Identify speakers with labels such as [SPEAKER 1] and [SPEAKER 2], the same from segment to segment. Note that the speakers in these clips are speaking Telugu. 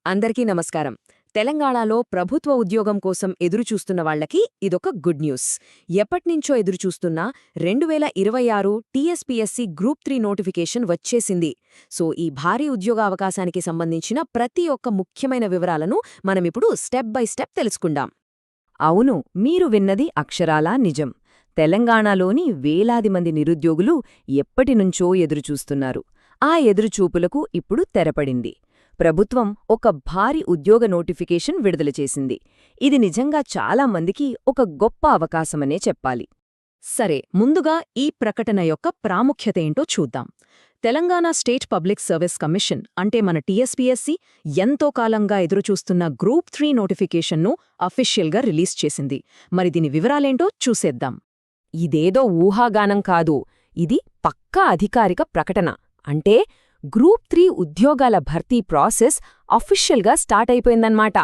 [SPEAKER 1] అందరికీ నమస్కారం. తెలంగాణలో ప్రభుత్వ ఉద్యోగం కోసం ఎదురుచూస్తున్న వాళ్లకి ఇదొక గుడ్ న్యూస్. ఎప్పట్నించో ఎదురుచూస్తున్న 2026 టీఎస్పీఎస్సీ గ్రూప్ 3 నోటిఫికేషన్ వచ్చేసింది. సో ఈ భారీ ఉద్యోగావకాశానికి సంబంధించిన ప్రతి ఒక్క ముఖ్యమైన వివరాలను మనమిప్పుడు స్టెప్ బై స్టెప్ తెలుసుకుందాం.
[SPEAKER 2] అవును, మీరు విన్నది అక్షరాలా నిజం. తెలంగాణలోని వేలాది మంది నిరుద్యోగులు ఎప్పటినుంచో ఎదురుచూస్తున్నారు. ఆ ఎదురుచూపులకు ఇప్పుడు తెరపడింది. ప్రభుత్వం ఒక భారీ ఉద్యోగ నోటిఫికేషన్ విడుదల చేసింది. ఇది నిజంగా చాలా మందికి ఒక గొప్ప అవకాశమనే చెప్పాలి.
[SPEAKER 1] సరే, ముందుగా ఈ ప్రకటన యొక్క ప్రాముఖ్యత ఏంటో చూద్దాం. Telangana state public service commission అంటే మన టీఎస్పీఎస్సీ ఎంతో కాలంగా ఎదురుచూస్తున్న గ్రూప్ 3 నోటిఫికేషన్ను అఫీషియల్గా రిలీజ్ చేసింది. మరి దీని వివరాలేంటో చూసేద్దాం.
[SPEAKER 2] ఇదేదో ఊహాగానం కాదు, ఇది పక్కా అధికారిక ప్రకటన. అంటే గ్రూప్ 3 ఉద్యోగాల భర్తీ ప్రాసెస్ అఫీషియల్గా స్టార్ట్ అయిపోయిందన్నమాట.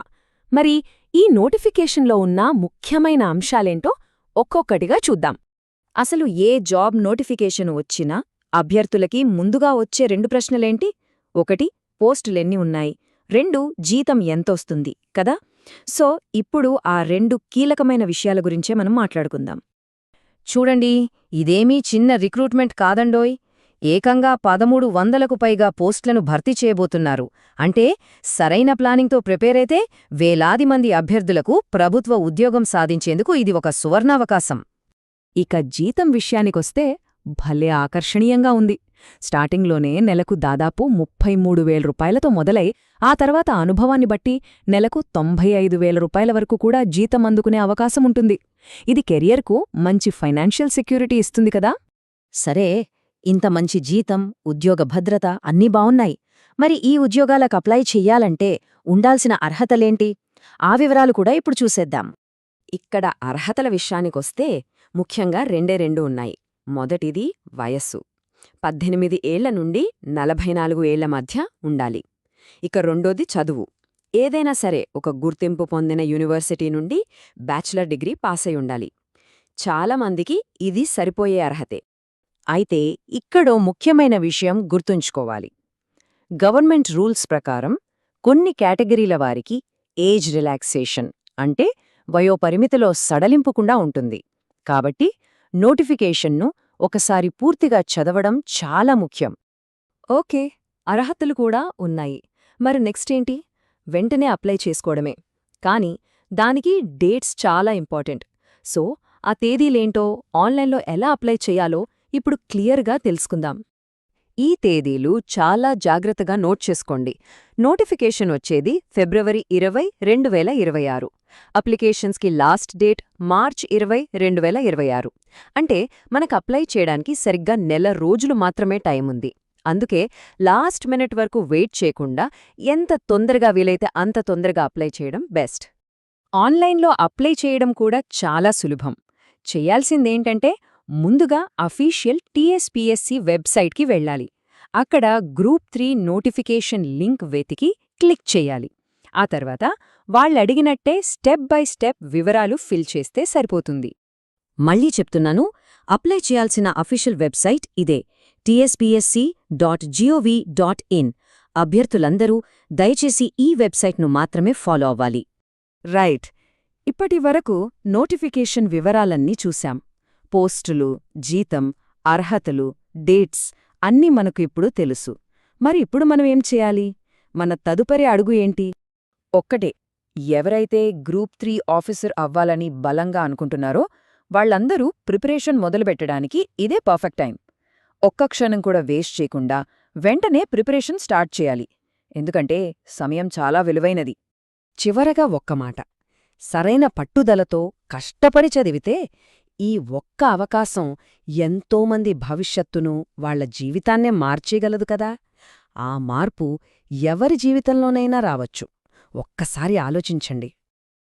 [SPEAKER 2] మరి ఈ నోటిఫికేషన్లో ఉన్న ముఖ్యమైన అంశాలేంటో ఒక్కొక్కటిగా చూద్దాం.
[SPEAKER 1] అసలు ఏ జాబ్ నోటిఫికేషన్ వచ్చినా అభ్యర్థులకి ముందుగా వచ్చే 2 ప్రశ్నలేంటి? 1 పోస్టులెన్ని ఉన్నాయి, 2 జీతం ఎంతొస్తుంది కదా. సో ఇప్పుడు ఆ 2 కీలకమైన విషయాల గురించే మనం మాట్లాడుకుందాం.
[SPEAKER 2] చూడండి, ఇదేమీ చిన్న రిక్రూట్మెంట్ కాదండోయ్. ఏకంగా 1300కు పైగా పోస్టులను భర్తీ చేయబోతున్నారు. అంటే సరైన ప్లానింగ్తో ప్రిపేరైతే వేలాది మంది అభ్యర్థులకు ప్రభుత్వ ఉద్యోగం సాధించేందుకు ఇది ఒక సువర్ణావకాశం.
[SPEAKER 1] ఇక జీతం విషయానికొస్తే భలే ఆకర్షణీయంగా ఉంది. స్టార్టింగ్లోనే నెలకు దాదాపు 33,000 రూపాయలతో మొదలై ఆ తర్వాత అనుభవాన్ని బట్టి నెలకు 95,000 రూపాయల వరకు కూడా జీతం అందుకునే అవకాశముంటుంది. ఇది కెరియర్కు మంచి ఫైనాన్షియల్ సెక్యూరిటీ ఇస్తుంది కదా.
[SPEAKER 2] సరే, ఇంత మంచి జీతం, ఉద్యోగ భద్రత అన్నీ బావున్నాయి. మరి ఈ ఉద్యోగాలకు అప్లై చెయ్యాలంటే ఉండాల్సిన అర్హతలేంటి? ఆ వివరాలు కూడా ఇప్పుడు చూసేద్దాం.
[SPEAKER 1] ఇక్కడ అర్హతల విషయానికొస్తే ముఖ్యంగా 2 ఉన్నాయి. మొదటిది వయస్సు. 18 ఏళ్ల నుండి 44 ఏళ్ల మధ్య ఉండాలి. ఇక రెండోది చదువు. ఏదైనా సరే ఒక గుర్తింపు పొందిన యూనివర్సిటీ నుండి బ్యాచిలర్ డిగ్రీ పాసై ఉండాలి. చాలామందికి ఇది సరిపోయే అర్హతే.
[SPEAKER 2] అయితే ఇక్కడో ముఖ్యమైన విషయం గుర్తుంచుకోవాలి. గవర్నమెంట్ రూల్స్ ప్రకారం కొన్ని కేటగిరీల వారికి ఏజ్ రిలాక్సేషన్ అంటే వయోపరిమితిలో సడలింపుకుండా ఉంటుంది. కాబట్టి నోటిఫికేషన్ను ఒకసారి పూర్తిగా చదవడం చాలా ముఖ్యం.
[SPEAKER 1] ఓకే, అర్హతలు కూడా ఉన్నాయి. మరి నెక్స్ట్ ఏంటి? వెంటనే అప్లై చేసుకోవడమే. కానీ దానికి డేట్స్ చాలా ఇంపార్టెంట్. సో ఆ తేదీలేంటో, ఆన్లైన్లో ఎలా అప్లై చేయాలో ఇప్పుడు క్లియర్గా తెలుసుకుందాం.
[SPEAKER 2] ఈ తేదీలు చాలా జాగ్రత్తగా నోట్ చేసుకోండి. నోటిఫికేషన్ వచ్చేది ఫిబ్రవరి 20, 2026. అప్లికేషన్స్కి లాస్ట్ డేట్ మార్చ్ 20, 2026. అంటే మనకు అప్లై చేయడానికి సరిగ్గా నెల రోజులు మాత్రమే టైం ఉంది. అందుకే లాస్ట్ మినిట్ వరకు వెయిట్ చేయకుండా ఎంత తొందరగా వీలైతే అంత తొందరగా అప్లై చేయడం బెస్ట్.
[SPEAKER 1] ఆన్లైన్లో అప్లై చేయడం కూడా చాలా సులభం. చెయ్యాల్సిందేంటంటే ముందుగా అఫీషియల్ టీఎస్పీఎస్సీ వెబ్సైట్కి వెళ్ళాలి. అక్కడ గ్రూప్ 3 నోటిఫికేషన్ లింక్ వెతికి క్లిక్ చేయాలి. ఆ తర్వాత వాళ్ళడిగినట్టే స్టెప్ బై స్టెప్ వివరాలు ఫిల్ చేస్తే సరిపోతుంది.
[SPEAKER 2] మళ్ళీ చెప్తున్నాను, అప్లై చేయాల్సిన అఫీషియల్ వెబ్సైట్ ఇదే, tspsc.gov.in. అభ్యర్థులందరూ దయచేసి ఈ వెబ్సైట్ను మాత్రమే ఫాలో అవ్వాలి.
[SPEAKER 1] రైట్, ఇప్పటివరకు నోటిఫికేషన్ వివరాలన్నీ చూశాం. పోస్టులు, జీతం, అర్హతలు, డేట్స్ అన్నీ మనకు ఇప్పుడు తెలుసు. మరి ఇప్పుడు మనం ఏం చేయాలి? మన తదుపరి అడుగు ఏంటి? ఒక్కటే, ఎవరైతే గ్రూప్ 3 ఆఫీసర్ అవ్వాలని బలంగా అనుకుంటున్నారో వాళ్లందరూ ప్రిపరేషన్ మొదలుపెట్టడానికి ఇదే పర్ఫెక్ట్ టైం. ఒక్క క్షణం కూడా వేస్ట్ చేయకుండా వెంటనే ప్రిపరేషన్ స్టార్ట్ చేయాలి. ఎందుకంటే సమయం చాలా విలువైనది. చివరగా ఒక్క మాట, సరైన పట్టుదలతో కష్టపడి చదివితే ఈ ఒక్క అవకాశం ఎంతోమంది భవిష్యత్తును, వాళ్ల జీవితాన్నే మార్చేయగలదు కదా. ఆ మార్పు ఎవరి జీవితంలోనైనా రావచ్చు. ఒక్కసారి ఆలోచించండి.